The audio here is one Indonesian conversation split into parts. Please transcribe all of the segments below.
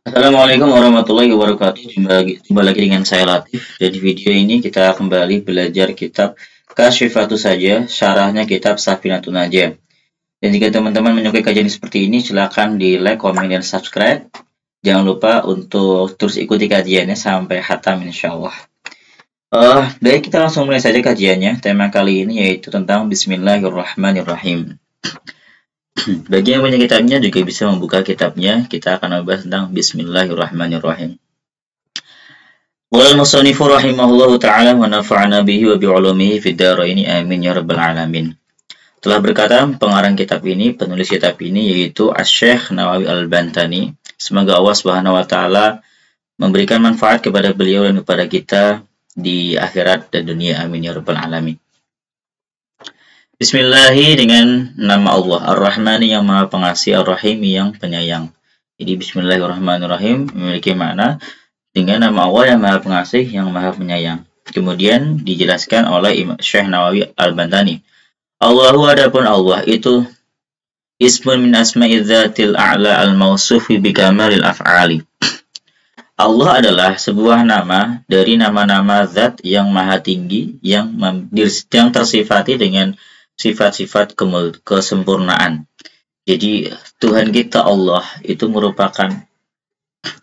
Assalamualaikum warahmatullahi wabarakatuh. Jumpa lagi dengan saya Latif. Dan di video ini kita kembali belajar kitab Kasyifatu Saja, syarahnya kitab Safinatun Najah. Dan jika teman-teman menyukai kajian seperti ini, silakan di like, komen, dan subscribe. Jangan lupa untuk terus ikuti kajiannya sampai khatam insyaallah. Baik, kita langsung mulai saja kajiannya. Tema kali ini yaitu tentang Bismillahirrahmanirrahim. Bagi yang punya kitabnya juga bisa membuka kitabnya. Kita akan membahas tentang Bismillahirrahmanirrahim. Qala al-musannifu rahimahullahu ta'ala wa nafa'ana bihi wa bi'ulumihi fid dharain amin ya rabbal alamin. Telah berkata pengarang kitab ini, penulis kitab ini yaitu Asy-Syaikh Nawawi Al-Bantani. Semoga Allah Subhanahu wa taala memberikan manfaat kepada beliau dan kepada kita di akhirat dan dunia amin ya rabbal alamin. Bismillahi dengan nama Allah Ar-Rahmani yang Maha Pengasih, Ar-Rahim yang Penyayang. Jadi Bismillahirrahmanirrahim memiliki makna dengan nama Allah yang Maha Pengasih yang Maha Penyayang. Kemudian dijelaskan oleh Syekh Nawawi Al-Bantani. Allahu adapun Allah itu ismun min asma'i dzatil a'la al-mausufi bi kamalil af'ali. Allah adalah sebuah nama dari nama-nama zat yang maha tinggi yang tersifati dengan sifat-sifat kesempurnaan. Jadi Tuhan kita Allah itu merupakan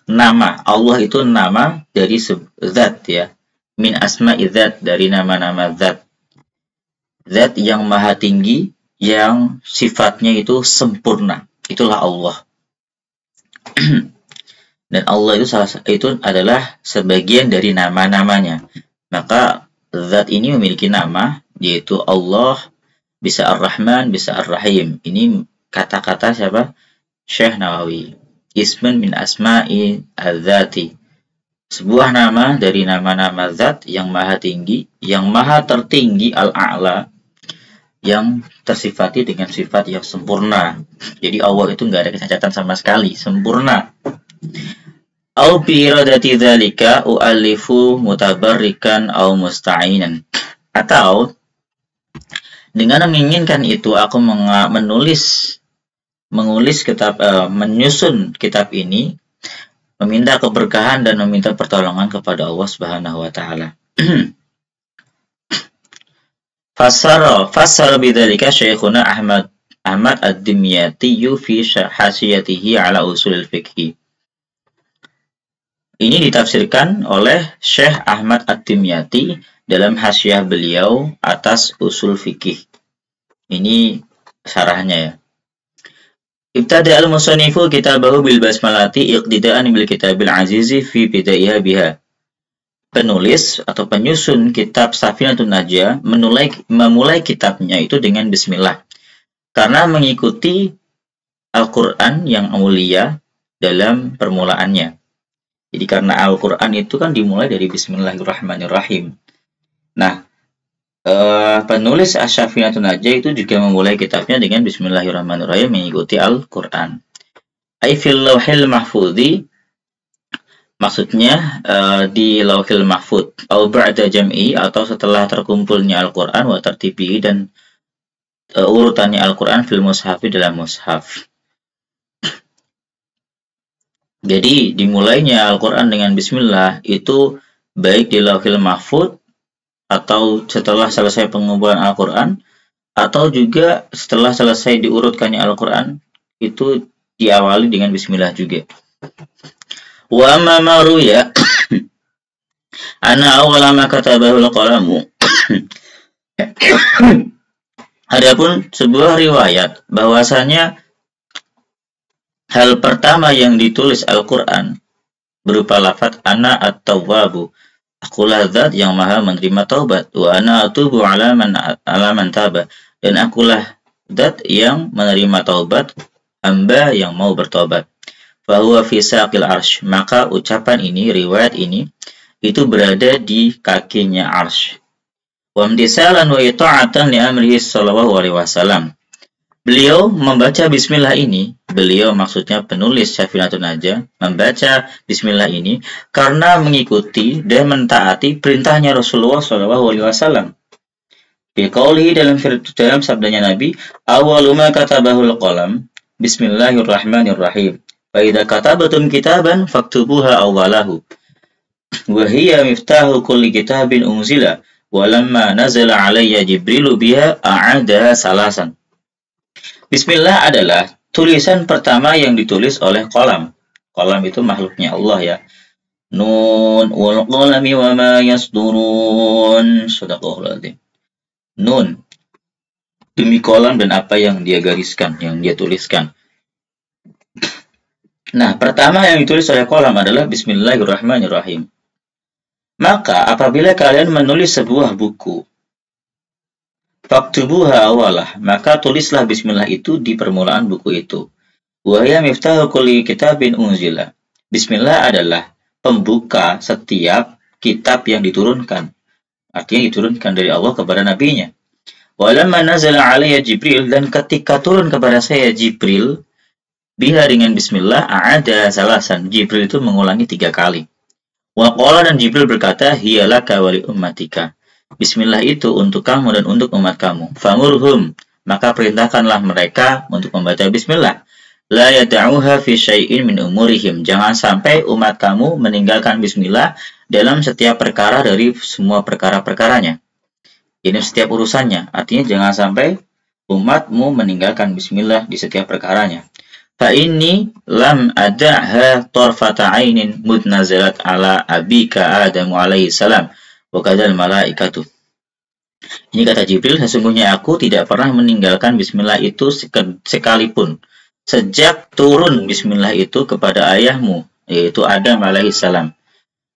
nama. Allah itu nama dari zat ya. Min asma'i zat, dari nama-nama zat. Zat yang maha tinggi yang sifatnya itu sempurna. Itulah Allah. Dan Allah itu adalah sebagian dari nama-namanya. Maka zat ini memiliki nama yaitu Allah, bisa Ar-Rahman, bisa Ar-Rahim. Ini kata-kata siapa? Syekh Nawawi. Ismun min asma'i al-dhati. Sebuah nama dari nama-nama zat yang maha tinggi, yang maha tertinggi al-a'la, yang tersifati dengan sifat yang sempurna. Jadi Allah itu nggak ada kecacatan sama sekali, sempurna. Au bi iradati dzalika u'allifu mutabarrikan au musta'inan. Atau dengan menginginkan itu, aku menyusun kitab ini, meminta keberkahan dan meminta pertolongan kepada Allah Subhanahu wa taala. Fassara bidzalika Syekhuna Ahmad Ad-Dimyati fi hasiyatihi ala usulil fiqh. Ini ditafsirkan oleh Syekh Ahmad Ad-Dimyati dalam hasyiah beliau atas usul fikih. Ini syarahnya ya. Ibtada al-musannifu kitabahu bil basmalati iqtidaan bil kitabil azizi fi bidaiha biha. Penulis atau penyusun kitab Safinatun Najah memulai kitabnya itu dengan bismillah. Karena mengikuti Al-Quran yang mulia dalam permulaannya. Jadi karena Al-Quran itu kan dimulai dari Bismillahirrahmanirrahim. Nah, penulis Asy-Syafinatun Najah itu juga memulai kitabnya dengan Bismillahirrahmanirrahim mengikuti Al-Quran. Ai fil lauhil mahfudzi, maksudnya di lauhil mahfud, au ba'da jam'i, atau setelah terkumpulnya Al-Quran wa tartibihi, dan urutannya Al-Quran fil mushafi, dalam mushaf. Jadi dimulainya Al-Quran dengan Bismillah itu baik di lauhil mahfud atau setelah selesai pengumpulan Al-Quran, atau juga setelah selesai diurutkannya Al-Quran, itu diawali dengan Bismillah juga. Wa amma maruya ana awwala ma katabahu al-qalamu. Adapun sebuah riwayat bahwasanya hal pertama yang ditulis Al-Quran berupa lafaz ana at-tawwabu, akulah zat yang maha menerima taubat, wa ana atubu ala man taba, dan akulah zat yang menerima taubat hamba yang mau bertobat. Fahuwa fi saqil arsh, maka ucapan ini, riwayat ini itu berada di kakinya arsh. Wa imtisalan wa ita'atan li amrihi sallallahu alaihi wasallam. Beliau membaca bismillah ini, beliau maksudnya penulis Safinatun Najah membaca bismillah ini karena mengikuti dan mentaati perintahnya Rasulullah SAW. Biqauli, dalam sabdanya Nabi, awwalu ma katabahul qalam, Bismillahirrahmanirrahim. Fa idza katabatum kitaban faktubuha awwalahu wa hiya miftahu kulli kitabin unzila wa lamma nazala alayya Jibrilu biha a'adaha salasan. Bismillah adalah tulisan pertama yang ditulis oleh qalam. Qalam itu makhluknya Allah ya. Nun wal qalami wa ma yasdurun. Shadaqallahul adzim. Nun, demi qalam dan apa yang dia gariskan, yang dia tuliskan. Nah, pertama yang ditulis oleh qalam adalah Bismillahirrahmanirrahim. Maka apabila kalian menulis sebuah buku, faktubuha awalah, maka tulislah bismillah itu di permulaan buku itu. Wa hiya miftahu kulli kitabin unzila. Bismillah adalah pembuka setiap kitab yang diturunkan. Artinya diturunkan dari Allah kepada nabinya. Wa lamma nazala alayya Jibril, dan ketika turun kepada saya Jibril, biha dengan bismillah a'ada salasan. Jibril itu mengulangi 3 kali. Wa qala, dan Jibril berkata, hiya laka wa li ummatika. Bismillah itu untuk kamu dan untuk umat kamu. Famurhum, maka perintahkanlah mereka untuk membaca bismillah. La yada'uha fi syai'in min umurihim. Jangan sampai umat kamu meninggalkan bismillah dalam setiap perkara dari semua perkara-perkaranya. Ini setiap urusannya. Artinya jangan sampai umatmu meninggalkan bismillah di setiap perkaranya. Fa inni lam ada'ha tarfata 'ainin mudnazalat ala abika Adam alaihi salam. Wakadal malaikatu. Ini kata Jibril, sesungguhnya aku tidak pernah meninggalkan bismillah itu sekalipun sejak turun bismillah itu kepada ayahmu, yaitu Adam alaihi salam.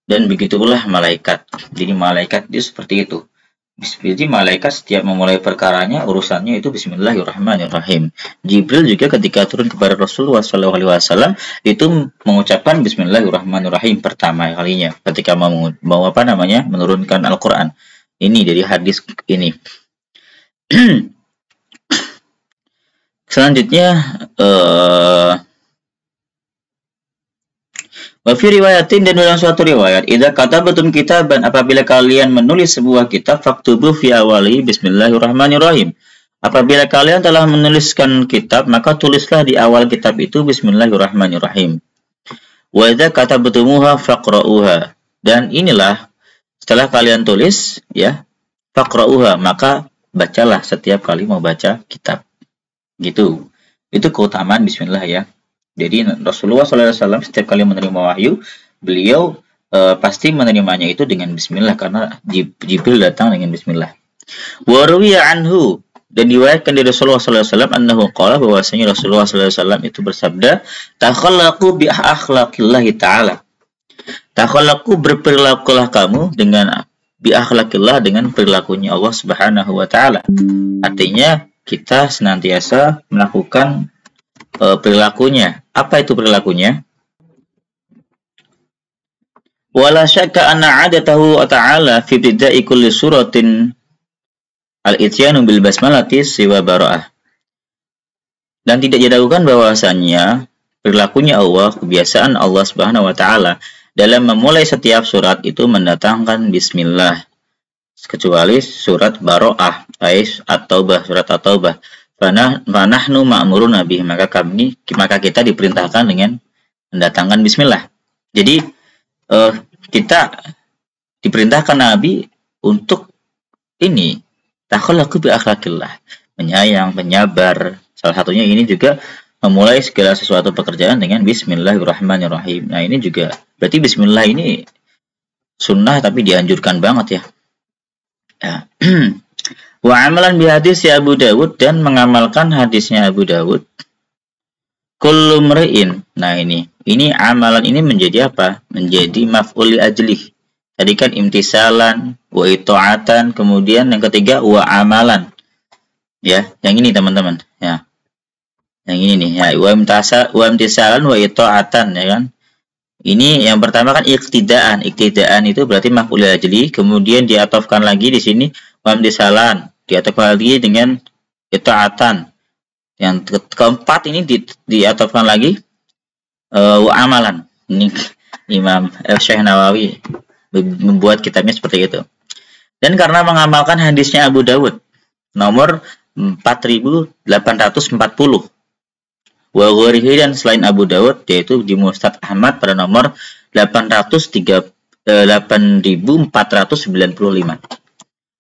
Dan begitulah malaikat. Jadi malaikat itu seperti itu. Jadi malaikat setiap memulai perkaranya, urusannya itu Bismillahirrahmanirrahim. Jibril juga ketika turun kepada Rasulullah SAW itu mengucapkan Bismillahirrahmanirrahim pertama kalinya ketika mau menurunkan Al-Quran. Ini dari hadis ini. Selanjutnya wa fi riwayatin, dan dalam suatu riwayat, idza katabatum kitaban, apabila kalian menulis sebuah kitab, faktubu fi awali bismillahirrahmanirrahim. Apabila kalian telah menuliskan kitab, maka tulislah di awal kitab itu bismillahirrahmanirrahim. Wa idza katabtumuha faqra'uha, dan inilah setelah kalian tulis ya, faqra'uha, maka bacalah setiap kali mau baca kitab. Gitu. Itu keutamaan bismillah ya. Jadi Rasulullah SAW setiap kali menerima wahyu, beliau pasti menerimanya itu dengan bismillah, karena Jibril datang dengan bismillah. Wa ruwiya anhu, dan diriwayatkan dari Rasulullah SAW annahu qala, bahwasanya Rasulullah SAW itu bersabda, takhallaqu bi akhlaqillahi ta'ala. Takhallaqu, berperilakulah kamu dengan bi akhlaqillah, dengan perilakunya Allah Subhanahu wa taala. Artinya kita senantiasa melakukan perilakunya. Apa itu perilakunya? Wala syakka anna 'adatahu ta'ala fi ibtida'i kulli suratin al-ityanu bil basmalati siwa bara'ah. Dan tidak diragukan bahwasannya perilakunya Allah, kebiasaan Allah Subhanahu wa taala dalam memulai setiap surat itu mendatangkan bismillah, kecuali surat Bara'ah, at-Taubah, surat at-Taubah. Fanahnu ma'murun nabi, maka kita diperintahkan dengan mendatangkan bismillah. Jadi kita diperintahkan Nabi untuk ini, takhallaqu bi akhlaqillah, menyayang, penyabar. Salah satunya ini juga memulai segala sesuatu pekerjaan dengan bismillahirrahmanirrahim. Nah, ini juga berarti bismillah ini sunnah tapi dianjurkan banget ya. Ya. Wa amalan bi hadis ya Abu Dawud, dan mengamalkan hadisnya Abu Dawud. Kullu mri'in. Nah, ini amalan ini menjadi apa? Menjadi maf'ul li ajlih. Tadi kan imtisalan, wa ita'atan, kemudian yang ketiga wa amalan. Ya, yang ini teman-teman, ya. Yang ini nih, ya, wa imtisalan wa ita'atan, ya kan? Ini yang pertama kan iktidaan. Iktidaan itu berarti maf'ul li ajlih, kemudian diatofkan lagi di sini wa imtisalan, diatofkan lagi dengan ita'atan. Yang keempat ini diatofkan lagi wa amalan. Ini Imam Syekh Nawawi membuat kitabnya seperti itu. Dan karena mengamalkan hadisnya Abu Dawud nomor 4840, wa ghairihi dan selain Abu Dawud, yaitu di Musnad Ahmad pada nomor 8495.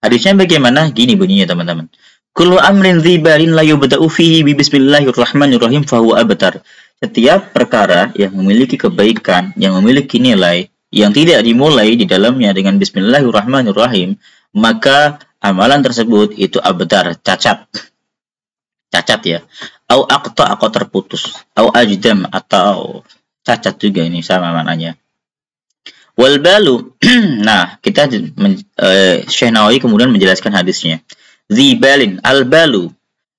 Hadisnya bagaimana? Gini bunyinya teman-teman. Kullu amrin dzibalin la yubda'u fihi bi bismillahirrahmanirrahim fahuwa abtar. Setiap perkara yang memiliki kebaikan, yang memiliki nilai, yang tidak dimulai di dalamnya dengan bismillahirrahmanirrahim, maka amalan tersebut itu abtar, cacat. Cacat ya. Au aqta, atau terputus. Au ajdam, atau cacat juga ini sama maknanya. Wal balu. Nah, kita Syekh Nawawi kemudian menjelaskan hadisnya. Dzibalin, al balu.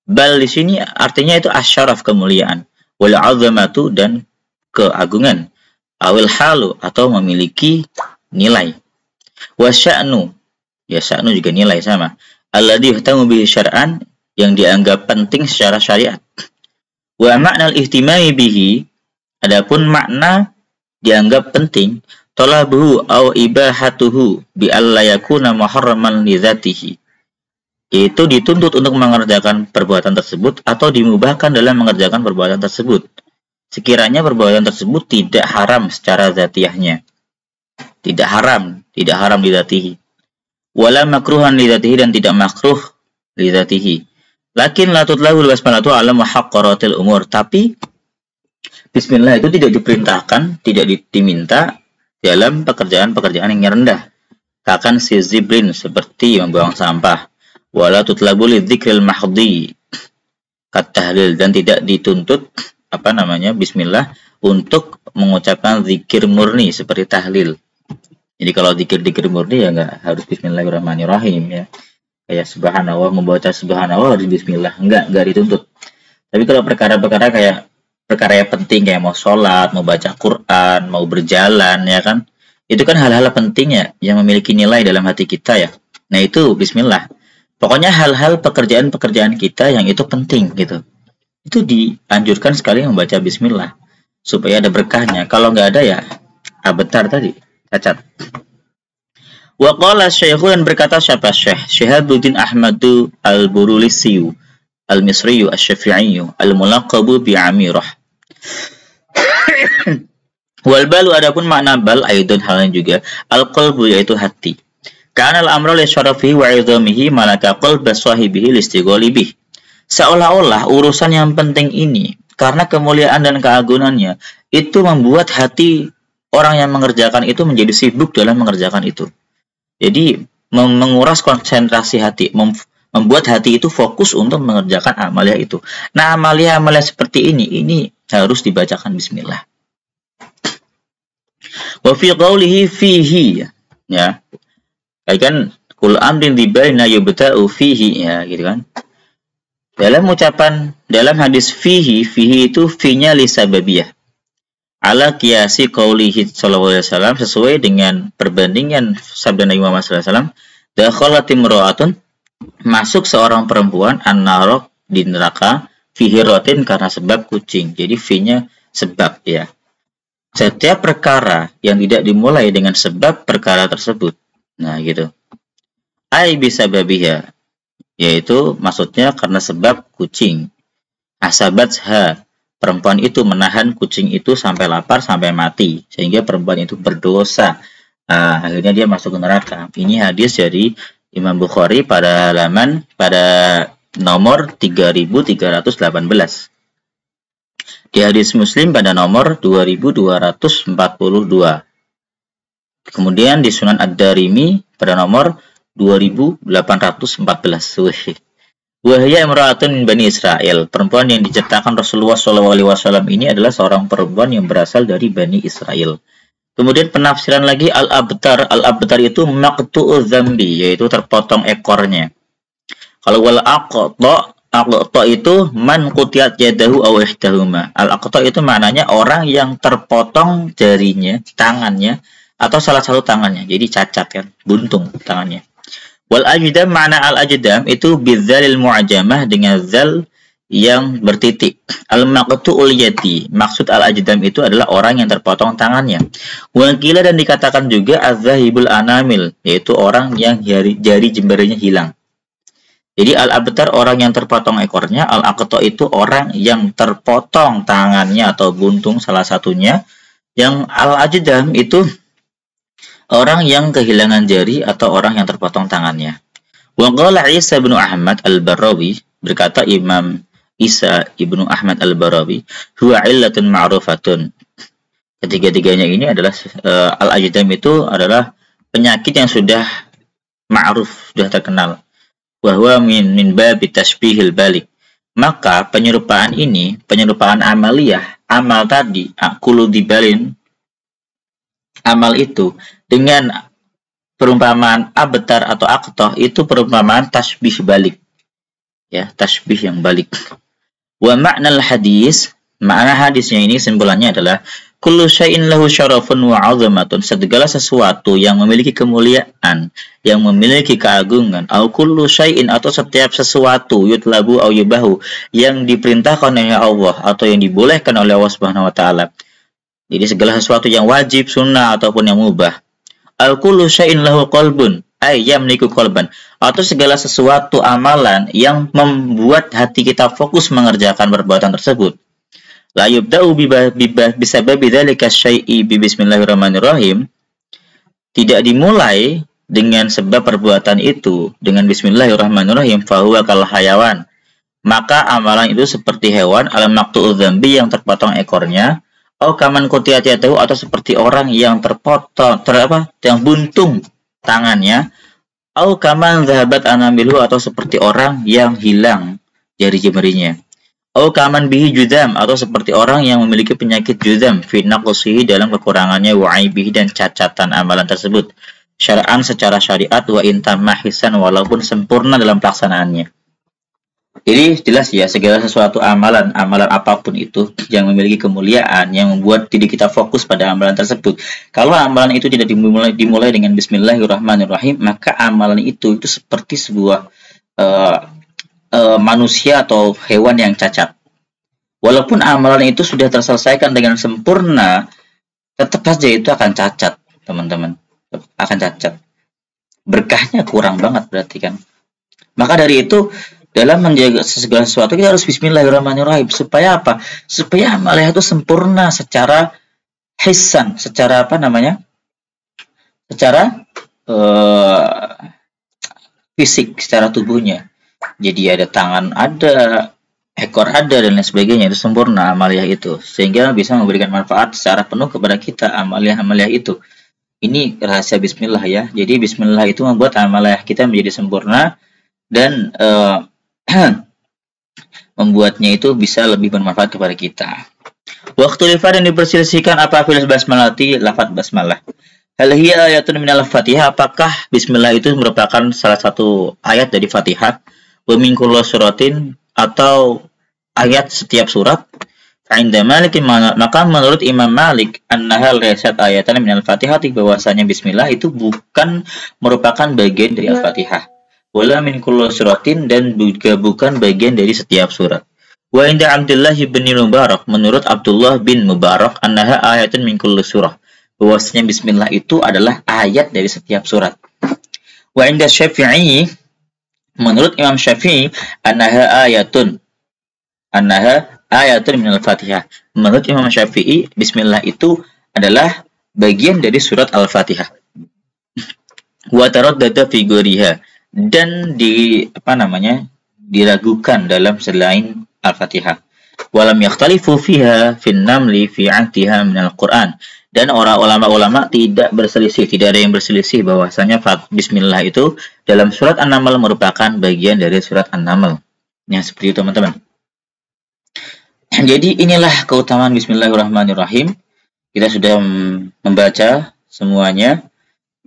Bal di sini artinya itu asyaraf, kemuliaan. Wal azamatu, dan keagungan. Awil halu, atau memiliki nilai. Wa sya'nu. Ya, sya'nu juga nilai sama. Alladzi yuhtamu bihi syar'an, yang dianggap penting secara syariat. Wa ma'nal ihtimami bihi, adapun makna dianggap penting, talabuhu au ibahatuhu bi alla yakuna muharraman li dzatihi. Itu dituntut untuk mengerjakan perbuatan tersebut atau dimubahkan dalam mengerjakan perbuatan tersebut. Sekiranya perbuatan tersebut tidak haram secara dzatiyahnya. Tidak haram li dzatihi. Wala makruhan li dzatihi, dan tidak makruh li dzatihi. Lakin la tutlabul basmalatu ala muhaqqaratil umur. Tapi bismillah itu tidak diperintahkan, tidak diminta dalam pekerjaan-pekerjaan yang rendah. Bahkan si zibrin, seperti membuang sampah. Wala tutlabu lidzikril mahdhi kat tahlil, dan tidak dituntut bismillah untuk mengucapkan zikir murni seperti tahlil. Jadi kalau zikir murni ya nggak harus bismillahirrahmanirrahim ya. Kayak subhanallah, membaca subhanallah harus bismillah, enggak dituntut. Tapi kalau perkara-perkara kayak perkara yang penting kayak mau sholat, mau baca Quran, mau berjalan ya kan, itu kan hal-hal penting ya yang memiliki nilai dalam hati kita ya. Nah itu bismillah. Pokoknya hal-hal pekerjaan-pekerjaan kita yang itu penting gitu, itu dianjurkan sekali membaca bismillah supaya ada berkahnya. Kalau nggak ada ya abtar tadi, cacat. Wa qala Syekhu, dan berkata siapa? Syekh Syihabuddin Ahmadu Al-Burulisiyu Al-Misriyu Asy-Syafi'iyu Al-Mulaqabu bi Amirah. Wal balu, adapun makna bal aidun halnya juga al-qalbu, yaitu hati. Kana al-amru li syarafihi wa 'idhamihi malaka qalba sahibihi listighali bih. Seolah-olah urusan yang penting ini karena kemuliaan dan keagungannya itu membuat hati orang yang mengerjakan itu menjadi sibuk dalam mengerjakan itu. Jadi menguras konsentrasi hati, membuat hati itu fokus untuk mengerjakan amalia itu. Nah, amalia seperti ini harus dibacakan bismillah. Wa fi qawlihi fihi, ya. Kayak kan kul amrin dibaina yubta'u fihi, ya gitu kan. Dalam hadis fihi itu fi-nya li sababiyah. Ala qiyasi qaulihi sallallahu alaihi wasallam, sesuai dengan perbandingan sabda Nabi Muhammad sallallahu alaihi wasallam, dakhalat imra'atun, masuk seorang perempuan an-nar, di neraka, fi hiratin, karena sebab kucing. Jadi fi-nya sebab ya. Setiap perkara yang tidak dimulai dengan sebab perkara tersebut. Nah, gitu. Ai bisababiha, yaitu maksudnya karena sebab kucing. Asabatha, perempuan itu menahan kucing itu sampai lapar, sampai mati, sehingga perempuan itu berdosa. Nah, akhirnya dia masuk ke neraka. Ini hadis dari Imam Bukhari pada nomor 3318. Di hadis Muslim pada nomor 2242. Kemudian di Sunan Ad-Darimi pada nomor 2814. Wahya imra'atun min Bani Israel. Perempuan yang diciptakan Rasulullah SAW ini adalah seorang perempuan yang berasal dari Bani Israel. Kemudian penafsiran lagi al-abtar. Al-abtar itu maqtu'u dzambi, yaitu terpotong ekornya. Kalau wal aqta itu man qutiyat yadahu aw ihdahuma. Al-aqta itu maknanya orang yang terpotong jarinya, tangannya, atau salah satu tangannya. Jadi cacat kan, buntung tangannya. Wal ajdam, makna al ajdam itu bidzalil mu'jamah, dengan zal yang bertitik. Al maqtu'ul yadi, maksud al ajdam itu adalah orang yang terpotong tangannya. Wakila, dan dikatakan juga az-zahibul anamil, yaitu orang yang jari jemarinya hilang. Jadi al-abtar orang yang terpotong ekornya, al-aqta itu orang yang terpotong tangannya atau buntung salah satunya. Yang al-ajdam itu orang yang kehilangan jari atau orang yang terpotong tangannya. Wa qala Isa bin Ahmad al-Barawi, berkata Imam Isa ibnu Ahmad al-Barawi, huwa illatun ma'rufatun. Ketiga-tiganya ini adalah al-ajdam itu adalah penyakit yang sudah ma'ruf, sudah terkenal. Bahwa min babi tasbihil balik. Maka penyerupaan ini, penyerupaan amaliyah, amal tadi, akulu dibalin, amal itu dengan perumpamaan abtar atau aqtah itu perumpamaan tasbih balik. Ya, tasbih yang balik. Wa ma'nal hadis, makna hadisnya ini simpulannya adalah kullu syai'in lahu syarafun wa 'azamatun, segala sesuatu yang memiliki kemuliaan, yang memiliki keagungan, au kullu syai'in atau setiap sesuatu, yutlabu au yubahu, yang diperintahkan oleh Allah atau yang dibolehkan oleh Allah Subhanahu wa taala. Jadi segala sesuatu yang wajib, sunnah ataupun yang mubah. Al kullu syai'in lahu qalbun, ay yamliku qalban, atau segala sesuatu amalan yang membuat hati kita fokus mengerjakan perbuatan tersebut. La yubda'u bisababi dzalika syai'i bi bismillahirrahmanirrahim, tidak dimulai dengan sebab perbuatan itu dengan bismillahirrahmanirrahim, fa huwa kal hayawan, maka amalan itu seperti hewan al maqtu'udz dzambi yang terpotong ekornya, au kaman qutiyatahu atau seperti orang yang terpotong yang buntung tangannya, au kaman dzahabat anamilu atau seperti orang yang hilang jari-jemarinya. Au kaman bihi judam atau seperti orang yang memiliki penyakit judam fi naqsihi dalam kekurangannya wa aibihi dan cacatan amalan tersebut syar'an secara syariat wa intamahisan walaupun sempurna dalam pelaksanaannya. Jadi jelas ya, segala sesuatu amalan apapun itu yang memiliki kemuliaan yang membuat diri kita fokus pada amalan tersebut. Kalau amalan itu tidak dimulai dengan bismillahirrahmanirrahim, maka amalan itu seperti sebuah manusia atau hewan yang cacat. Walaupun amalan itu sudah terselesaikan dengan sempurna, tetap saja itu akan cacat, teman-teman. Akan cacat. Berkahnya kurang banget berarti kan. Maka dari itu, dalam menjaga segala sesuatu kita harus bismillahirrahmanirrahim. Supaya apa? Supaya amalan itu sempurna secara hissan, secara secara fisik, secara tubuhnya. Jadi ada tangan ada, ekor ada, dan lain sebagainya, itu sempurna amaliyah itu, sehingga bisa memberikan manfaat secara penuh kepada kita amaliyah itu. Ini rahasia bismillah ya. Jadi bismillah itu membuat amaliyah kita menjadi sempurna dan membuatnya itu bisa lebih bermanfaat kepada kita. Waktu lifat yang diperselisihkan apa fil basmalati, lafaz basmalah. Hal hiya ayatun minal Fatihah, apakah bismillah itu merupakan salah satu ayat dari Fatihah? Wa min kulli suratin, atau ayat setiap surat? Fa'inda Malik, maka menurut Imam Malik, annahal laysat ayatan minal Fatihah, bahwasanya bismillah itu bukan merupakan bagian dari Al-Fatihah. Wala min kulli suratin, dan juga bukan bagian dari setiap surat. Wa inda Abdullah bin Mubarak, menurut Abdullah bin Mubarak, annaha ayatun min kulli surah, bahwasanya bismillah itu adalah ayat dari setiap surat. Wa inda Syafi'i, menurut Imam Syafi'i, annaha ayatun minal Fatihah. Menurut Imam Syafi'i, bismillah itu adalah bagian dari surat Al-Fatihah. Wa taraddada fi ghairiha, dan diragukan dalam selain Al-Fatihah. Walam yakhtalifu fiha fin namli fi 'ahdiha minal Qur'an, dan orang ulama tidak berselisih, tidak ada yang berselisih bahwasanya bismillah itu dalam surat An-Naml merupakan bagian dari surat An-Naml. Ya, seperti itu teman-teman. Jadi inilah keutamaan bismillahirrahmanirrahim. Kita sudah membaca semuanya.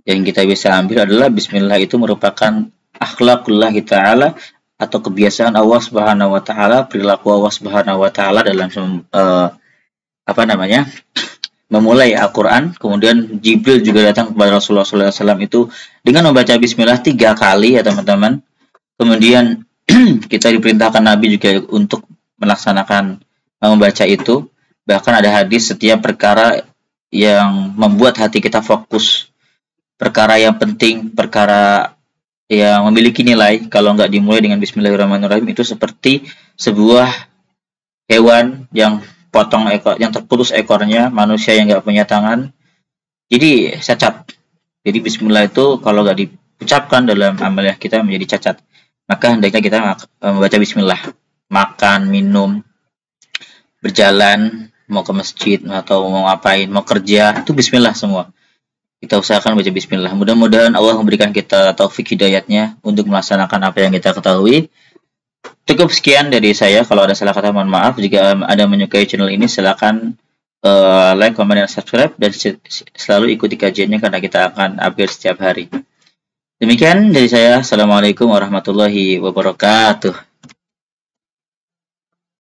Yang kita bisa ambil adalah bismillah itu merupakan akhlaqullah ta'ala atau kebiasaan Allah Subhanahu wa taala, perilaku Allah Subhanahu wa taala dalam memulai Al-Qur'an. Kemudian Jibril juga datang kepada Rasulullah SAW itu dengan membaca bismillah 3 kali ya teman-teman. Kemudian kita diperintahkan Nabi juga untuk melaksanakan membaca itu. Bahkan ada hadis, setiap perkara yang membuat hati kita fokus, perkara yang penting, perkara yang memiliki nilai kalau nggak dimulai dengan Bismillahirrahmanirrahim itu seperti sebuah hewan yang yang terputus ekornya, manusia yang nggak punya tangan, jadi cacat. Jadi Bismillah itu kalau nggak diucapkan dalam amaliyah kita menjadi cacat. Maka hendaknya kita membaca Bismillah, makan, minum, berjalan, mau ke masjid atau mau ngapain, mau kerja, itu Bismillah semua. Kita usahakan baca Bismillah. Mudah-mudahan Allah memberikan kita taufik hidayatnya untuk melaksanakan apa yang kita ketahui. Cukup sekian dari saya. Kalau ada salah kata mohon maaf. Jika Anda menyukai channel ini silakan like, comment, dan subscribe, dan selalu ikuti kajiannya karena kita akan update setiap hari. Demikian dari saya. Assalamualaikum warahmatullahi wabarakatuh.